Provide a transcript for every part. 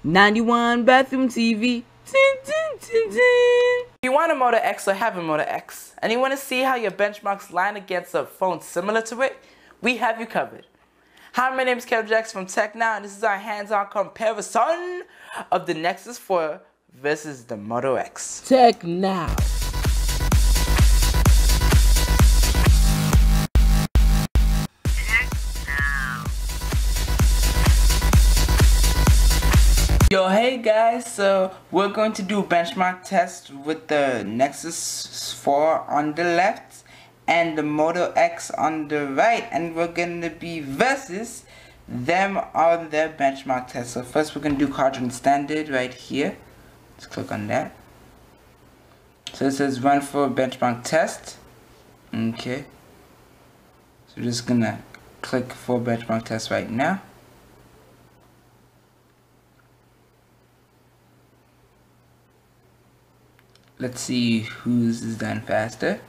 91 bathroom TV. Tin, tin, tin, tin. If you want a Moto X or have a Moto X, and you want to see how your benchmarks line against a phone similar to it, we have you covered. Hi, my name is Kevin Jackson from TechNow, and this is our hands-on comparison of the Nexus 4 versus the Moto X. TechNow. Yo, hey guys, so we're going to do a benchmark test with the Nexus 4 on the left and the Moto X on the right, and we're going to be versus them on their benchmark test. So first we're going to do quadrant standard right here. Let's click on that. So it says run for benchmark test. Okay. So we're just going to click for benchmark test right now. Let's see whose is done faster.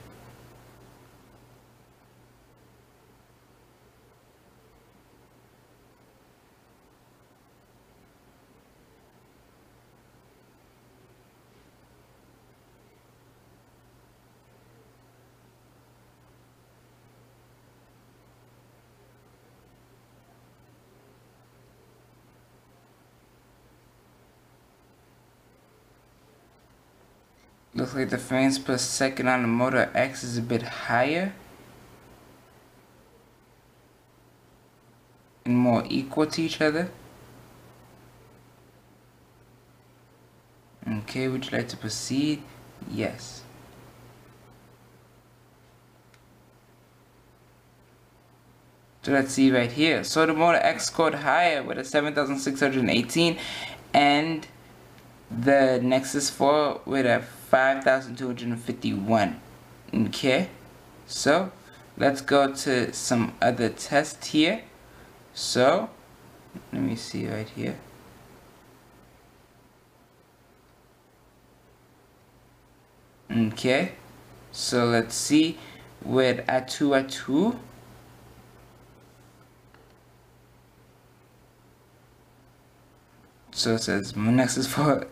Looks like the frames per second on the Moto X is a bit higher and more equal to each other. Okay, would you like to proceed? Yes. So let's see right here. So the Moto X scored higher with a 7,618 and the Nexus 4 with a 5,251. Okay, so let's go to some other test here. So let me see right here. Okay, so let's see with A2. So it says Nexus 4.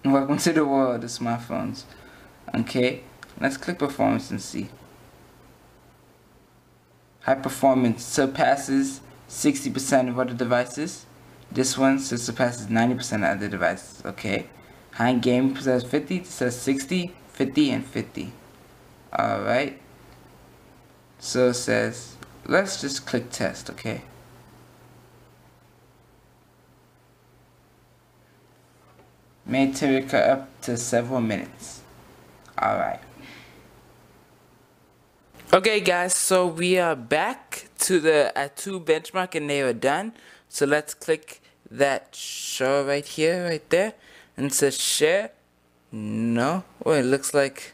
Welcome to the world of smartphones. Okay, let's click performance and see. High performance surpasses 60% of other devices. This one surpasses 90% of other devices. Okay. High gaming says 50, says 60, 50, and 50. Alright. So it says, let's just click test, okay? May take up to several minutes. Alright. Okay guys, so we are back to the A2 benchmark and they are done. So let's click that show right here, right there. And it says share. No. Oh, it looks like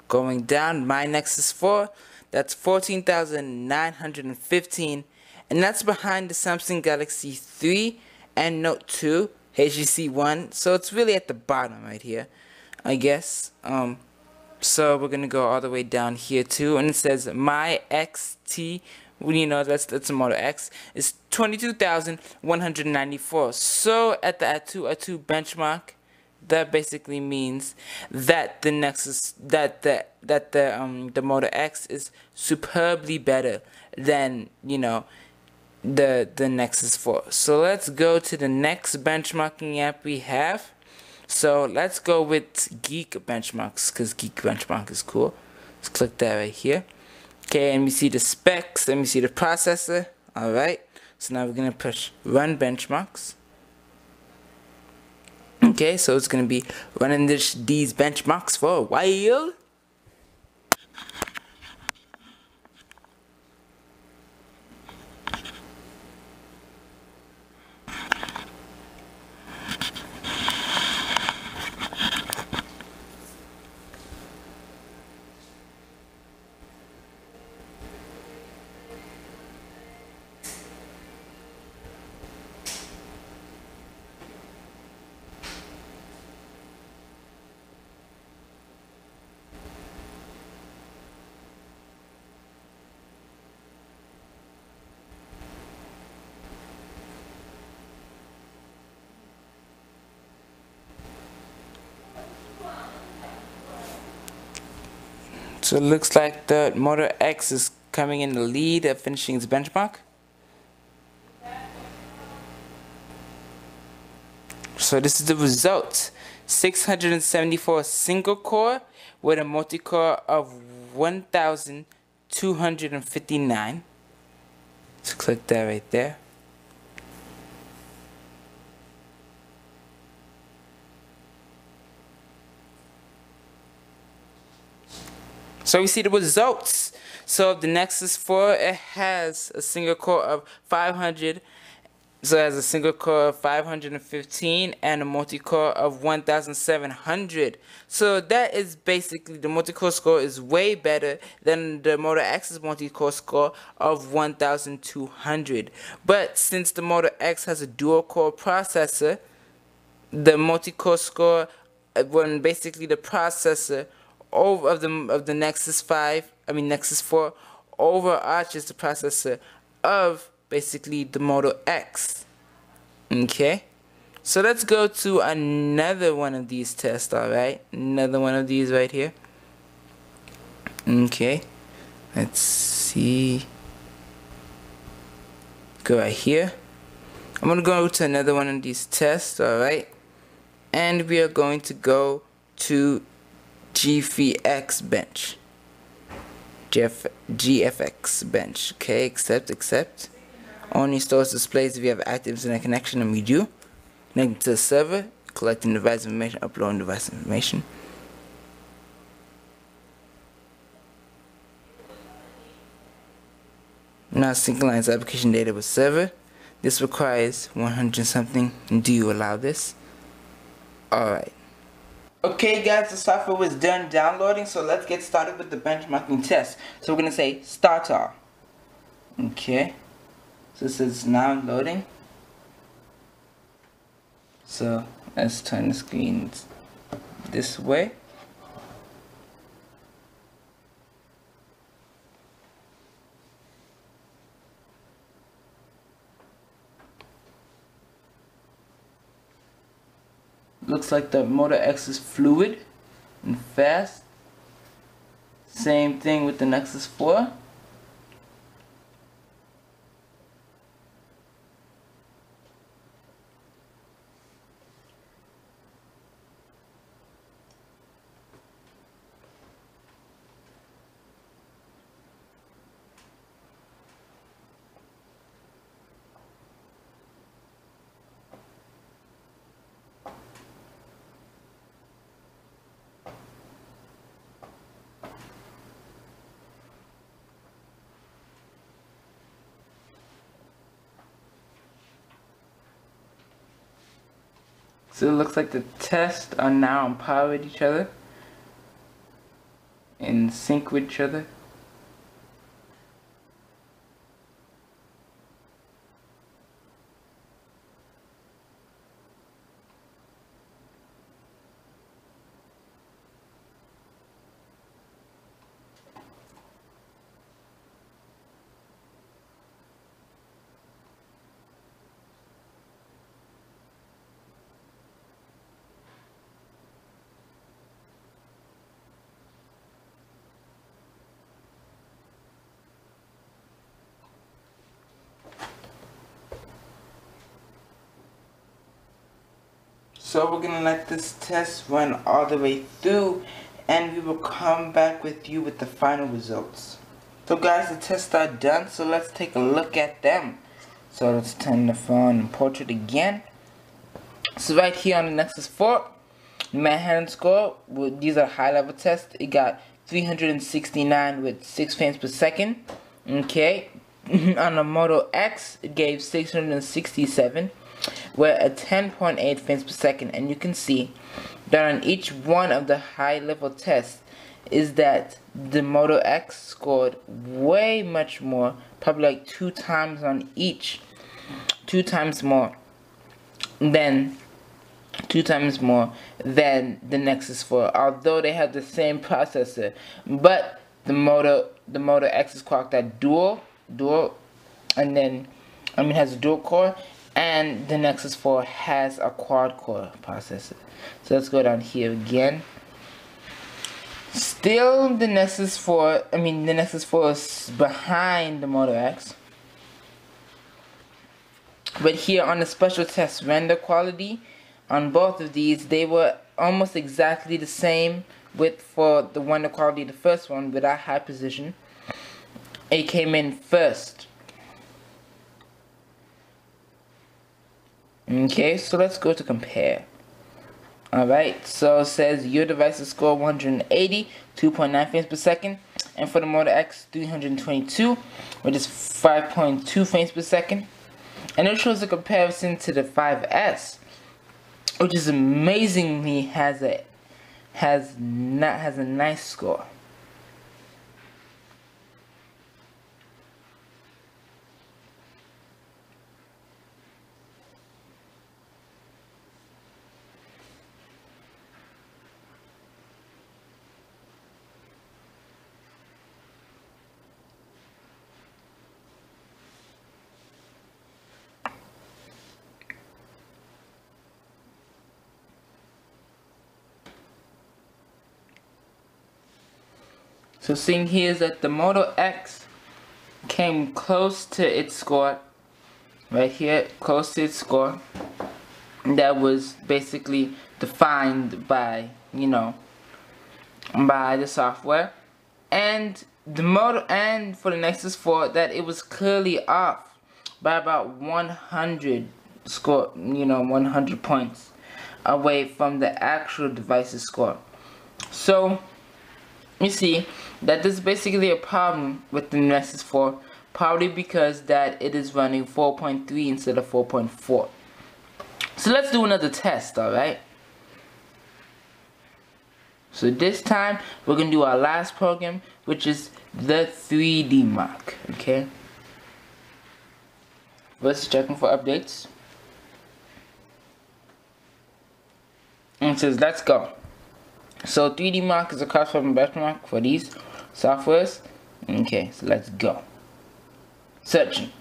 going down. My Nexus 4. That's 14,915. And that's behind the Samsung Galaxy 3 and Note 2. HTC One, so it's really at the bottom right here, I guess. So we're gonna go all the way down here too, and it says my XT. You know, that's a Moto X. Is 22,194. So at the A2 benchmark, that basically means that the Nexus, the Moto X is superbly better than, you know, the Nexus 4. So let's go to the next benchmarking app we have. So let's go with Geek Benchmarks, because Geek Benchmark is cool. Let's click that right here. Okay, and we see the specs, let me see the processor. Alright, so now we're gonna push run benchmarks. Okay, so it's gonna be running these benchmarks for a while. So it looks like the Moto X is coming in the lead of finishing its benchmark. So this is the result. 674 single core with a multi-core of 1259. So click that right there. So we see the results. So the Nexus 4, it has a single core of 500. So it has a single core of 515 and a multi-core of 1700. So that is basically, the multi-core score is way better than the Moto X's multi-core score of 1200. But since the Moto X has a dual-core processor, the multi-core score, when basically the processor of the Nexus 4 overarches the processor of basically the Moto X. Okay, so let's go to another one of these tests. Alright, another one of these right here. Okay, let's see, go right here. I'm gonna go to another one of these tests. Alright, and we are going to go to GFX bench. GFX bench. Okay, accept. Only stores displays if you have active internet connection, and we do. Connecting to the server, collecting device information, uploading device information. Now synchronize application data with server. This requires 100 something. Do you allow this? Alright. Okay guys, the software was done downloading, so let's get started with the benchmarking test. So we're going to say start all. Okay. So this is now loading. So let's turn the screen this way. Looks like the Moto X is fluid and fast. Same thing with the Nexus 4. So it looks like the tests are now on par with each other, in sync with each other. So we're gonna let this test run all the way through, and we will come back with you with the final results. So guys, the tests are done, so let's take a look at them. So let's turn the phone and portrait again. So right here on the Nexus 4, Manhattan score, these are high level tests. It got 369 with 6 frames per second. Okay. On the Moto X, it gave 667 with a 10.8 frames per second. And you can see that on each one of the high level tests is that the Moto X scored way much more, probably like 2 times on each, 2 times more than the Nexus 4, although they have the same processor. But the Moto X is clocked at dual, and then has a dual core, and the Nexus 4 has a quad core processor. So let's go down here again. Still the Nexus 4, the Nexus 4 is behind the Moto X. But here on the special test render quality, on both of these, they were almost exactly the same with for the render quality, the first one without high precision. It came in first. Okay, so let's go to compare. Alright, so it says your devices score 180, 2.9 frames per second. And for the Moto X, 322, which is 5.2 frames per second. And it shows a comparison to the 5S, which is amazingly has a nice score. So seeing here is that the Moto X came close to its score, right here, close to its score, that was basically defined by, by the software, and for the Nexus 4, that it was clearly off by about 100 score, 100 points away from the actual device's score. So you see that this is basically a problem with the Nexus 4, probably because that it is running 4.3 instead of 4.4. So let's do another test, alright? So this time we're going to do our last program, which is the 3D Mark, okay? Let's check for updates. And it says let's go. So 3D Mark is a cross-platform benchmark for these softwares. Okay, so let's go. Searching.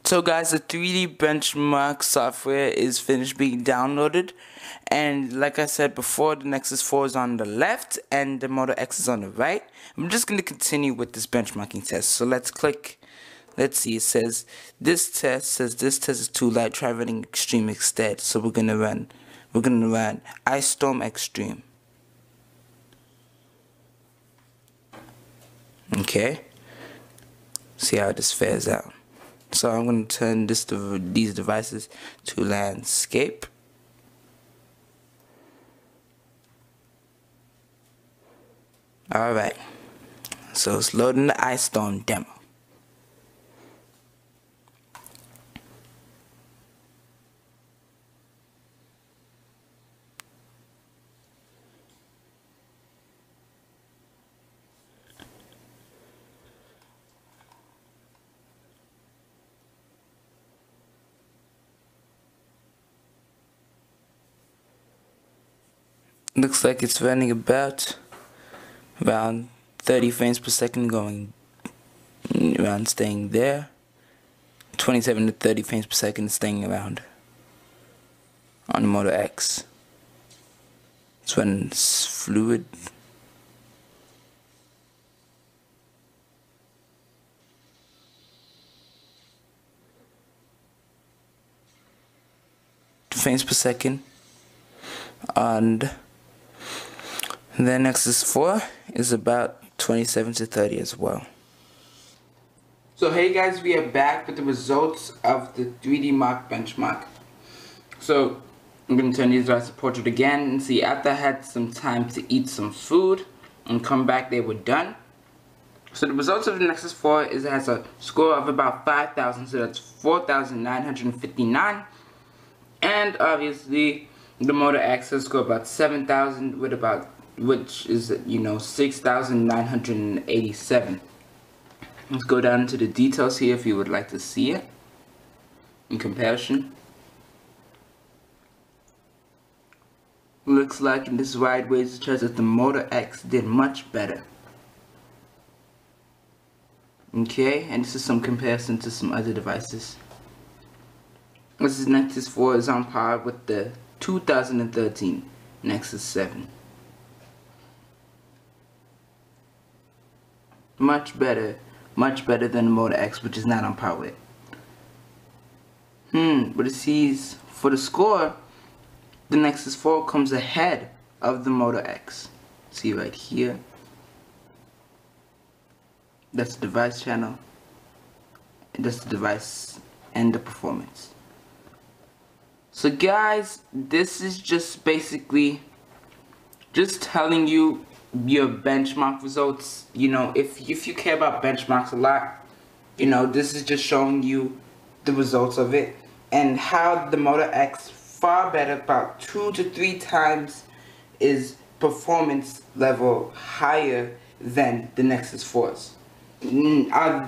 So guys, the 3D benchmark software is finished being downloaded, and like I said before, the Nexus 4 is on the left and the Moto X is on the right. I'm just going to continue with this benchmarking test. So let's click. Let's see, it says this test is too light, try running extreme instead. So we're gonna run Ice Storm Extreme. Okay, see how this fares out. So I'm gonna turn these devices to landscape. Alright, so it's loading the Ice Storm demo. Looks like it's running around 30 frames per second, going around, staying there. 27 to 30 frames per second, staying around on the Moto X. It's running fluid. Frames per second, and the Nexus 4 is about 27 to 30 as well. So hey guys, we are back with the results of the 3D Mark benchmark. So I'm going to turn these guys to portrait again and see, after I had some time to eat some food and come back, they were done. So the results of the Nexus 4 is it has a score of about 5,000, so that's 4,959. And obviously the Moto X has scored about 7,000 which is 6,987. Let's go down into the details here if you would like to see it in comparison. Looks like in this wide ways it shows that the Moto X did much better. Okay, and this is some comparison to some other devices. This Nexus 4 is on par with the 2013 Nexus 7. Much better than the Moto X, which is not on par with. But it sees for the score, the Nexus 4 comes ahead of the Moto X. See right here. That's the device channel. And that's the device and the performance. So guys, this is just basically just telling you your benchmark results. You know, if you care about benchmarks a lot, you know, this is just showing you the results of it and how the Moto X far better, about 2 to 3 times is performance level higher than the Nexus 4s.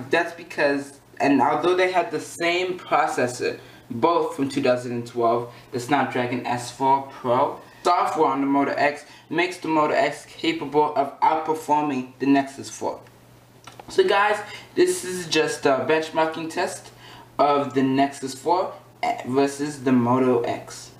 That's because, and although they had the same processor, both from 2012, the Snapdragon S4 Pro, software on the Moto X makes the Moto X capable of outperforming the Nexus 4. So guys, this is just a benchmarking test of the Nexus 4 versus the Moto X.